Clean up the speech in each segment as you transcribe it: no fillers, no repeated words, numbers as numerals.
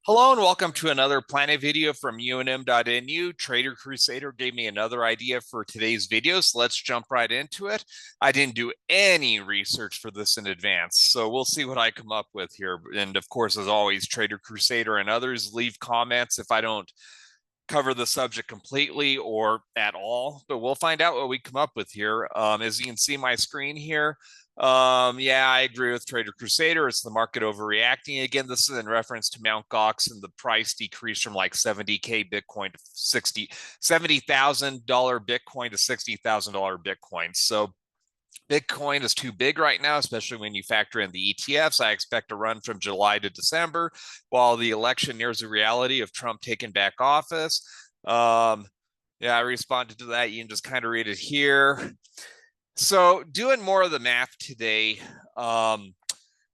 Hello and welcome to another Planet video from UNM.nu. Trader Crusader gave me another idea for today's video, so let's jump right into it. I didn't do any research for this in advance, so we'll see what I come up with here. And of course, as always, Trader Crusader and others, leave comments if I don't cover the subject completely or at all, but we'll find out what we come up with here. As you can see my screen here, yeah, I agree with Trader Crusader. It's the market overreacting. Again, this is in reference to Mt. Gox and the price decrease from like 70K Bitcoin to $70,000 Bitcoin to $60,000 Bitcoin. So Bitcoin is too big right now, especially when you factor in the ETFs. I expect a run from July to December while the election nears the reality of Trump taking back office. Yeah, I responded to that. You can just kind of read it here. So doing more of the math today.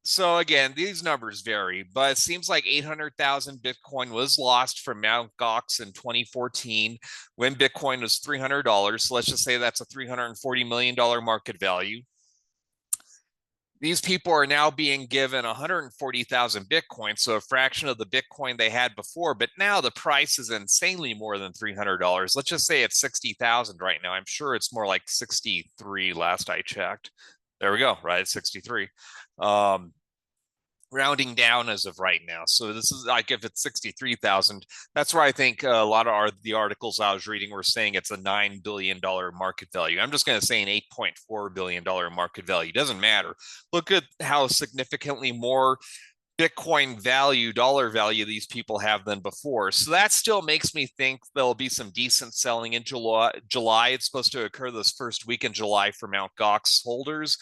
So again, these numbers vary, but it seems like 800,000 Bitcoin was lost from Mt. Gox in 2014 when Bitcoin was $300. So let's just say that's a $340 million market value. These people are now being given 140,000 Bitcoin, so a fraction of the Bitcoin they had before, but now the price is insanely more than $300. Let's just say it's 60,000 right now. I'm sure it's more like 63 last I checked. There we go, right at 63. Rounding down as of right now. So this is like if it's 63,000, that's where I think a lot of the articles I was reading were saying it's a $9 billion market value. I'm just going to say an $8.4 billion market value. Doesn't matter. Look at how significantly more Bitcoin value, dollar value these people have than before. So that still makes me think there'll be some decent selling in July. It's supposed to occur this first week in July for Mt. Gox holders.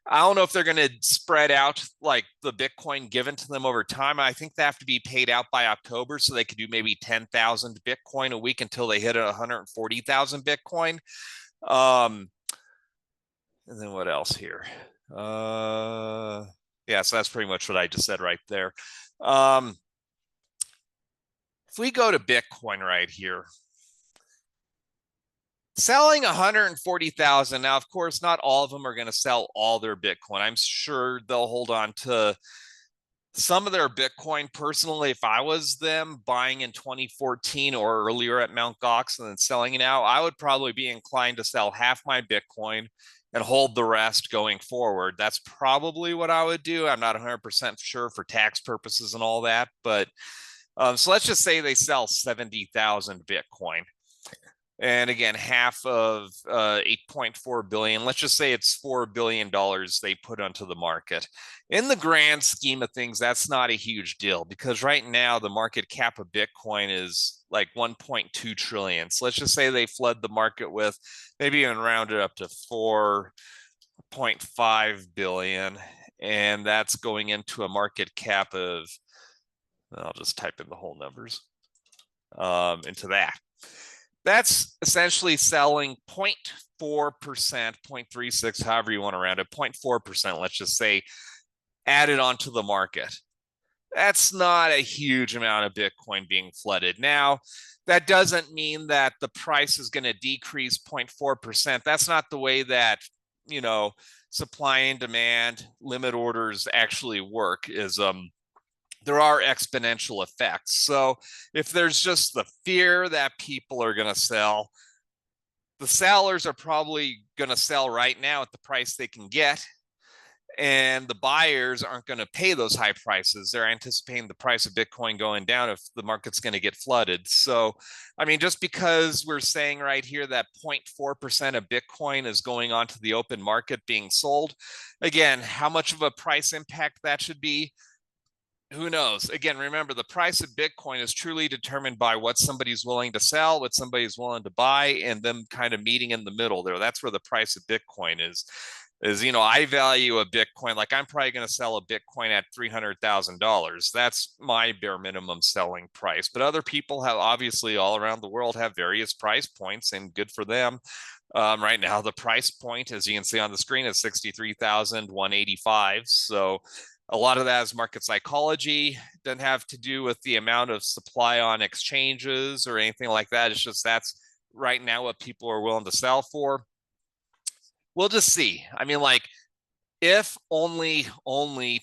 I don't know if they're going to spread out like the Bitcoin given to them over time. I think they have to be paid out by October so they could do maybe 10,000 Bitcoin a week until they hit 140,000 Bitcoin. And then what else here? Yeah, so that's pretty much what I just said right there. If we go to Bitcoin right here, selling 140,000. Now, of course, not all of them are going to sell all their Bitcoin. I'm sure they'll hold on to some of their Bitcoin. Personally, if I was them buying in 2014 or earlier at Mt. Gox and then selling it now, I would probably be inclined to sell half my Bitcoin and hold the rest going forward. That's probably what I would do. I'm not 100% sure for tax purposes and all that, but so let's just say they sell 70,000 Bitcoin. And again, half of 8.4 billion, let's just say it's $4 billion they put onto the market. In the grand scheme of things, that's not a huge deal because right now the market cap of Bitcoin is like 1.2 trillion. So let's just say they flood the market with maybe even round it up to 4.5 billion. And that's going into a market cap of, I'll just type in the whole numbers into that. That's essentially selling 0.4%, 0.36, however you want to round it, 0.4%, let's just say, added onto the market. That's not a huge amount of Bitcoin being flooded. Now, that doesn't mean that the price is going to decrease 0.4%. That's not the way that, supply and demand limit orders actually work is there are exponential effects. So if there's just the fear that people are going to sell, the sellers are probably going to sell right now at the price they can get. And the buyers aren't going to pay those high prices. They're anticipating the price of Bitcoin going down if the market's going to get flooded. So, I mean, just because we're saying right here that 0.4% of Bitcoin is going onto the open market being sold, again, how much of a price impact that should be, who knows? Again, remember the price of Bitcoin is truly determined by what somebody's willing to sell, what somebody's willing to buy, and them kind of meeting in the middle there. That's where the price of Bitcoin is. I value a Bitcoin, like I'm probably going to sell a Bitcoin at $300,000. That's my bare minimum selling price. But other people have obviously all around the world have various price points, and good for them. Right now, the price point, as you can see on the screen, is 63,185. So a lot of that is market psychology. It doesn't have to do with the amount of supply on exchanges or anything like that. It's just that's right now what people are willing to sell for. We'll just see. I mean, like if only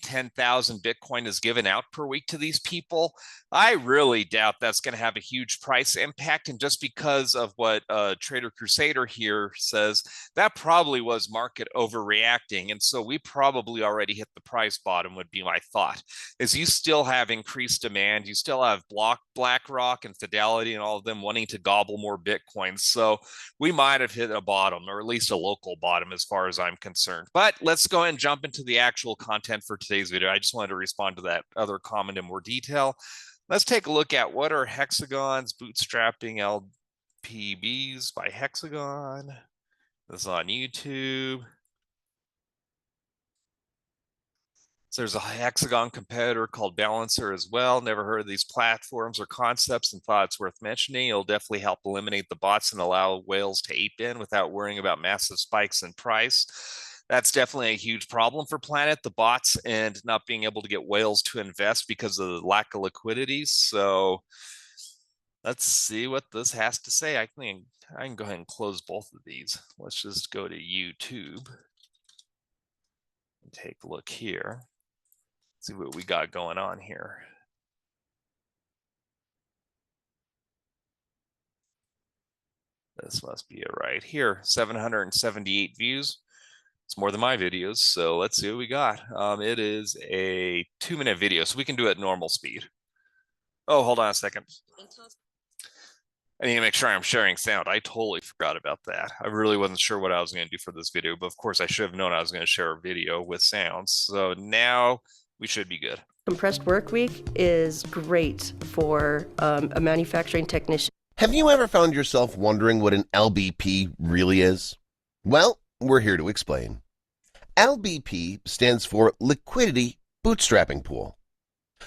10,000 Bitcoin is given out per week to these people, I really doubt that's going to have a huge price impact. And just because of what Trader Crusader here says, that probably was market overreacting. And so we probably already hit the price bottom, would be my thought. Is you still have increased demand. You still have BlackRock and Fidelity and all of them wanting to gobble more Bitcoin. So we might have hit a bottom, or at least a local bottom as far as I'm concerned. But let's go and jump into the actual content for today's video. I just wanted to respond to that other comment in more detail. Let's take a look at what are Hexagon's bootstrapping LPBs by Hexagon. This is on YouTube. So there's a Hexagon competitor called Balancer as well. Never heard of these platforms or concepts and thought it's worth mentioning. It'll definitely help eliminate the bots and allow whales to ape in without worrying about massive spikes in price. That's definitely a huge problem for Planet, the bots, and not being able to get whales to invest because of the lack of liquidity. So let's see what this has to say. I can go ahead and close both of these. Let's just go to YouTube and take a look here. See what we got going on here. This must be it right here. 778 views. It's more than my videos, so let's see what we got. It is a 2-minute video, so we can do it at normal speed. Oh, hold on a second. I need to make sure I'm sharing sound. I totally forgot about that. I really wasn't sure what I was going to do for this video, but of course I should have known I was going to share a video with sounds. So now we should be good. Compressed work week is great for a manufacturing technician. Have you ever found yourself wondering what an LBP really is? Well, we're here to explain. LBP stands for Liquidity Bootstrapping Pool.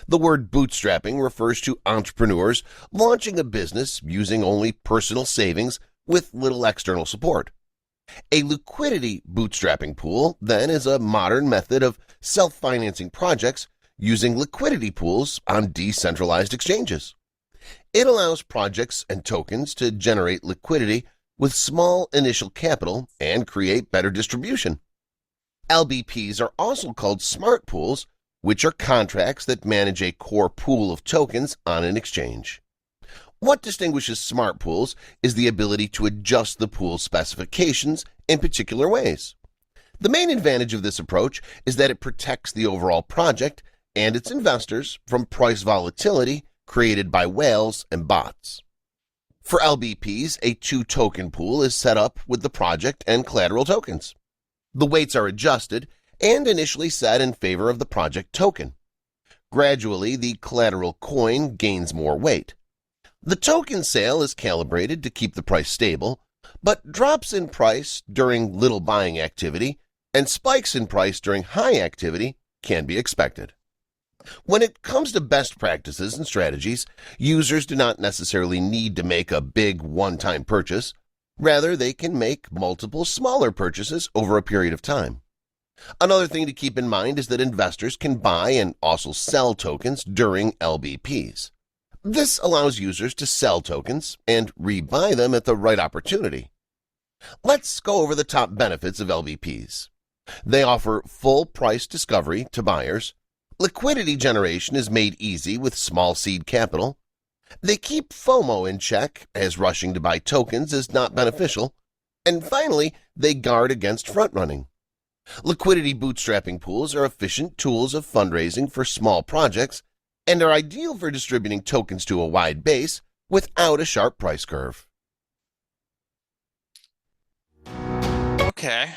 The word bootstrapping refers to entrepreneurs launching a business using only personal savings with little external support. A liquidity bootstrapping pool, then, is a modern method of self-financing projects using liquidity pools on decentralized exchanges. It allows projects and tokens to generate liquidity with small initial capital and create better distribution. LBPs are also called smart pools, which are contracts that manage a core pool of tokens on an exchange. What distinguishes smart pools is the ability to adjust the pool specifications in particular ways. The main advantage of this approach is that it protects the overall project and its investors from price volatility created by whales and bots. For LBPs, a 2-token pool is set up with the project and collateral tokens. The weights are adjusted and initially set in favor of the project token. Gradually, the collateral coin gains more weight. The token sale is calibrated to keep the price stable, but drops in price during little buying activity and spikes in price during high activity can be expected. When it comes to best practices and strategies, users do not necessarily need to make a big one-time purchase. Rather, they can make multiple smaller purchases over a period of time. Another thing to keep in mind is that investors can buy and also sell tokens during LBPs. This allows users to sell tokens and rebuy them at the right opportunity. Let's go over the top benefits of LBPs. They offer full price discovery to buyers. Liquidity generation is made easy with small seed capital. They keep FOMO in check, as rushing to buy tokens is not beneficial. And finally, they guard against front-running. Liquidity bootstrapping pools are efficient tools of fundraising for small projects and are ideal for distributing tokens to a wide base without a sharp price curve. Okay.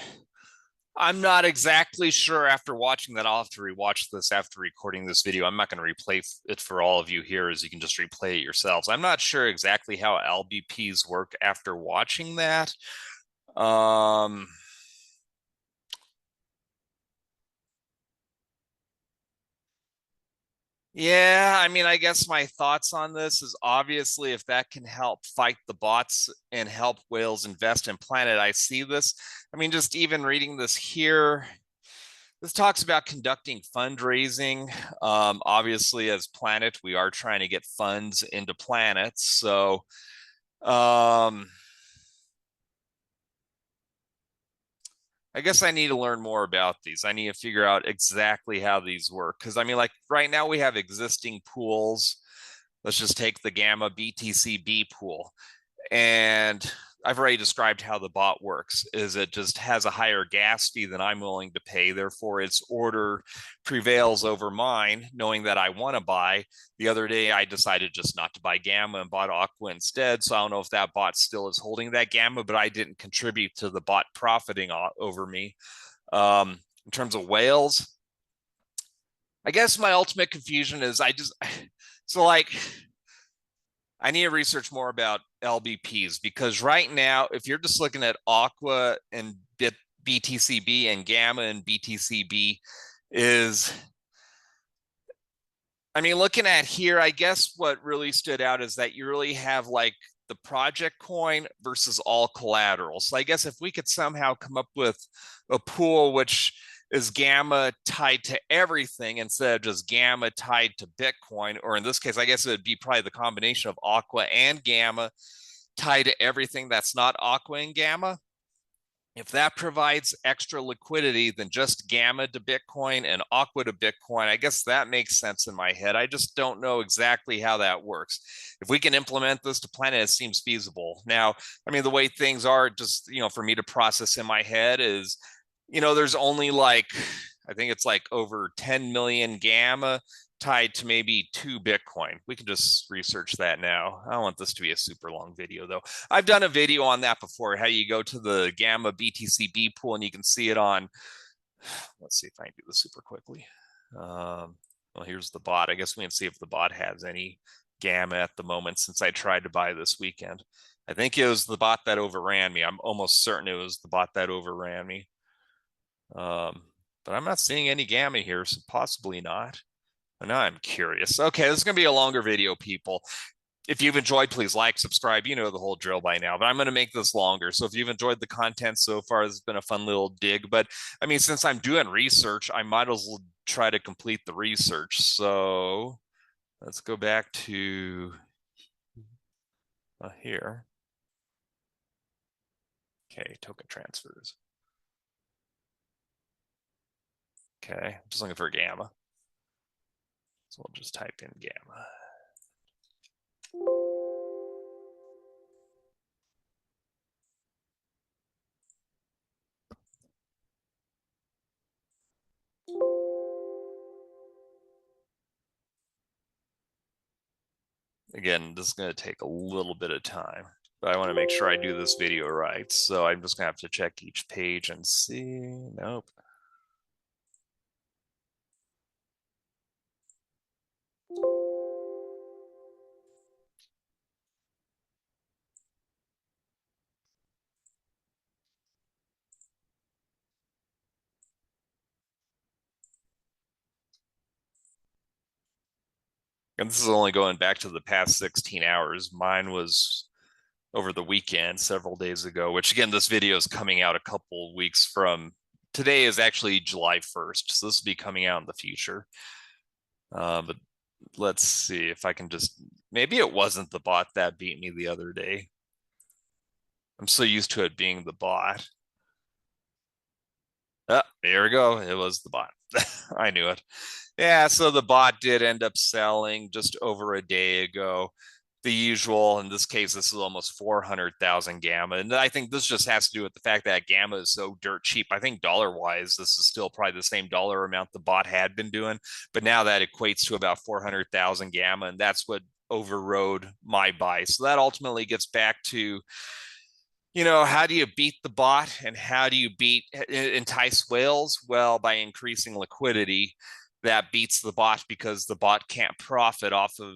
I'm not exactly sure after watching that. I'll have to rewatch this after recording this video. I'm not going to replay it for all of you here, as you can just replay it yourselves. I'm not sure exactly how LBPs work after watching that. Yeah, I mean, I guess my thoughts on this is obviously if that can help fight the bots and help whales invest in Planet, I see this. I mean, just even reading this here, this talks about conducting fundraising. Obviously, as Planet, we are trying to get funds into Planet. So, I guess I need to learn more about these. I need to figure out exactly how these work. Because I mean, like right now we have existing pools. Let's just take the Gamma BTCB pool. And I've already described how the bot works, is it just has a higher gas fee than I'm willing to pay. Therefore, its order prevails over mine, knowing that I want to buy. The other day, I decided just not to buy Gamma and bought Aqua instead. So I don't know if that bot still is holding that Gamma, but I didn't contribute to the bot profiting over me. In terms of whales, I guess my ultimate confusion is so like, I need to research more about LBPs, because right now, if you're just looking at Aqua and BTCB and Gamma and BTCB is, I mean, looking at here, I guess what really stood out is that you really have like the project coin versus all collateral. So I guess if we could somehow come up with a pool which is Gamma tied to everything instead of just Gamma tied to Bitcoin, or in this case, I guess it would be probably the combination of Aqua and Gamma tied to everything that's not Aqua and Gamma. If that provides extra liquidity than just Gamma to Bitcoin and Aqua to Bitcoin, I guess that makes sense in my head. I just don't know exactly how that works. If we can implement this to Planet, it seems feasible. Now, I mean, the way things are, just, for me to process in my head is, there's only like, I think it's like over 10 million Gamma tied to maybe 2 Bitcoin. We can just research that now. I don't want this to be a super long video though. I've done a video on that before, how you go to the Gamma BTCB pool and you can see it on, let's see if I can do this super quickly. Well, here's the bot. I guess we can see if the bot has any Gamma at the moment, since I tried to buy this weekend. I think it was the bot that overran me. I'm almost certain it was the bot that overran me. But I'm not seeing any Gamma here, so possibly not. But now I'm curious. Okay, this is going to be a longer video, people. If you've enjoyed, please like, subscribe. You know the whole drill by now, but I'm going to make this longer. So if you've enjoyed the content so far, this has been a fun little dig. But I mean, since I'm doing research, I might as well try to complete the research. So let's go back to here. Okay, token transfers. Okay, I'm just looking for Gamma. So we'll just type in Gamma. Again, this is going to take a little bit of time, but I want to make sure I do this video right. So I'm just going to have to check each page and see. Nope. And this is only going back to the past 16 hours. Mine was over the weekend, several days ago, which again, this video is coming out a couple weeks from today is actually July 1st. So this will be coming out in the future. But let's see if I can just, maybe it wasn't the bot that beat me the other day. I'm so used to it being the bot. There we go. It was the bot. I knew it. Yeah, so the bot did end up selling just over a day ago. The usual, in this case, this is almost 400,000 Gamma. And I think this just has to do with the fact that Gamma is so dirt cheap. I think dollar-wise, this is still probably the same dollar amount the bot had been doing. But now that equates to about 400,000 Gamma, and that's what overrode my buy. So that ultimately gets back to, how do you beat the bot and how do you entice whales? Well, by increasing liquidity. That beats the bot because the bot can't profit off of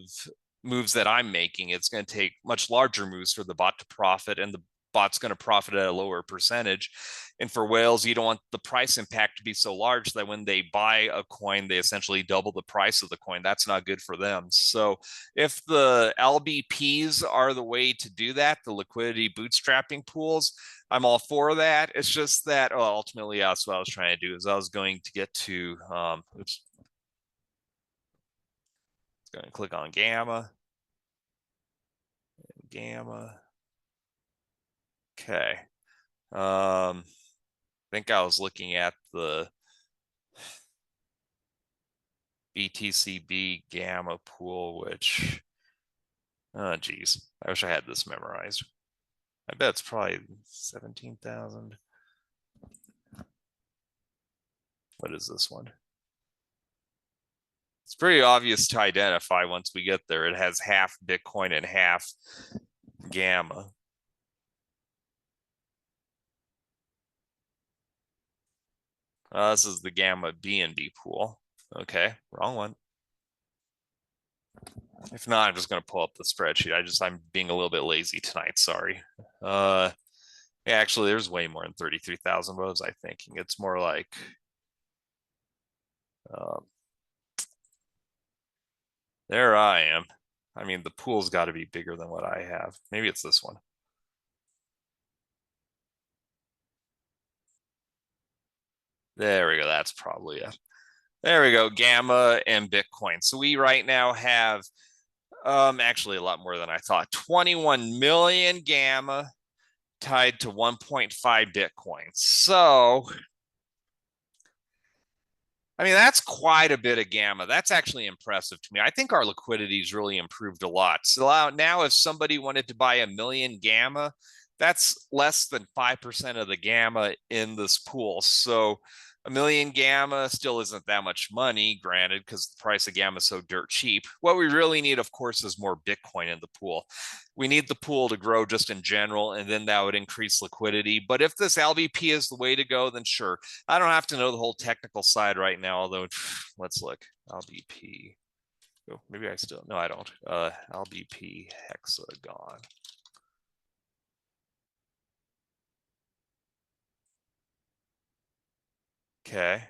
moves that I'm making. It's going to take much larger moves for the bot to profit, and the bot's going to profit at a lower percentage. And for whales, you don't want the price impact to be so large that when they buy a coin, they essentially double the price of the coin. That's not good for them. So if the LBPs are the way to do that, the liquidity bootstrapping pools, I'm all for that. It's just that, ultimately, that's what I was trying to do, is I was going to get to, oops. Going to click on Gamma. Gamma. Okay. think I was looking at the BTCB gamma pool, which, oh geez, I wish I had this memorized. I bet it's probably 17,000. What is this one? It's pretty obvious to identify once we get there. It has half Bitcoin and half gamma. This is the gamma BNB pool. Okay, wrong one. If not, I'm just going to pull up the spreadsheet. I'm being a little bit lazy tonight. Sorry. Yeah, actually, there's way more than 33,000. What was I thinking? It's more like, there I am. I mean, the pool's got to be bigger than what I have. Maybe it's this one. There we go. That's probably it. There we go. Gamma and Bitcoin. So we right now have actually a lot more than I thought. 21 million gamma tied to 1.5 Bitcoin. So I mean, that's quite a bit of gamma. That's actually impressive to me. I think our liquidity's really improved a lot. So now if somebody wanted to buy 1 million gamma, that's less than 5% of the gamma in this pool. So 1 million gamma still isn't that much money, granted, because the price of gamma is so dirt cheap. What we really need, of course, is more Bitcoin in the pool. We need the pool to grow just in general, and then that would increase liquidity. But if this LVP is the way to go, then sure. I don't have to know the whole technical side right now, although let's look. LVP. Oh, maybe I still, no, I don't. LVP Hexagon. Okay.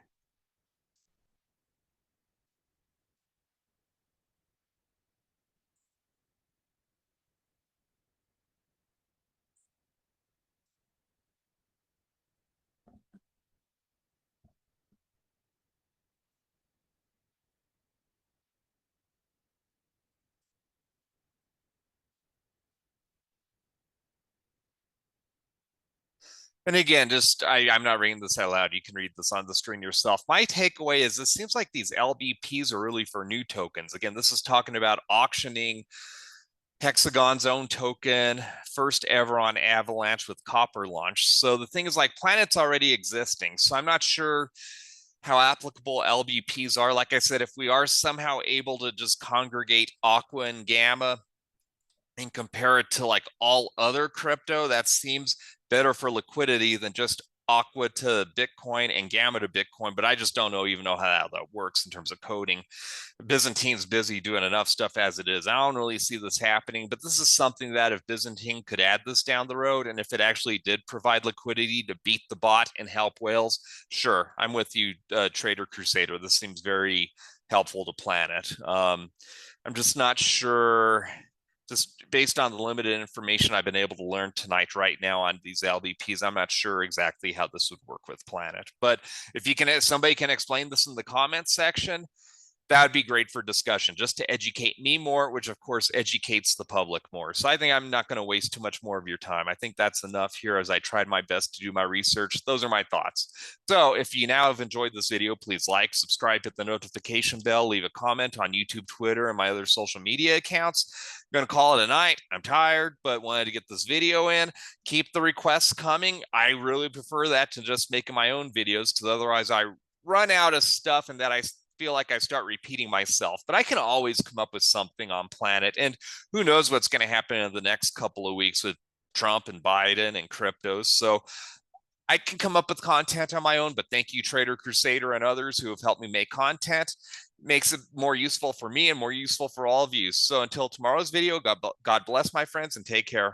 And again, I'm not reading this out loud. You can read this on the screen yourself. My takeaway is this seems like these LBPs are really for new tokens. Again, this is talking about auctioning Hexagon's own token, first ever on Avalanche with Copper launch. So the thing is, like, Planet's already existing. So I'm not sure how applicable LBPs are. Like I said, if we are somehow able to just congregate Aqua and Gamma and compare it to like all other crypto, that seems better for liquidity than just Aqua to Bitcoin and Gamma to Bitcoin. But I just don't even know how that works in terms of coding. Byzantine's busy doing enough stuff as it is. I don't really see this happening, but this is something that if Byzantine could add this down the road, and if it actually did provide liquidity to beat the bot and help whales, sure, I'm with you, Trader Crusader. This seems very helpful to Planet. I'm just not sure, just based on the limited information I've been able to learn tonight right now on these LBPs, I'm not sure exactly how this would work with Planet. But if you can, somebody can explain this in the comments section, that would be great for discussion, just to educate me more, which of course educates the public more. So I think I'm not going to waste too much more of your time. I think that's enough here as I tried my best to do my research. Those are my thoughts. So if you now have enjoyed this video, please like, subscribe, hit the notification bell, leave a comment on YouTube, Twitter, and my other social media accounts. I'm going to call it a night. I'm tired, but wanted to get this video in. Keep the requests coming. I really prefer that to just making my own videos, because otherwise I run out of stuff and that I feel like I start repeating myself. But I can always come up with something on Planet, and who knows what's going to happen in the next couple of weeks with Trump and Biden and cryptos. So I can come up with content on my own, but thank you, Trader Crusader and others who have helped me make content. Makes it more useful for me and more useful for all of you. So until tomorrow's video, God bless, my friends, and take care.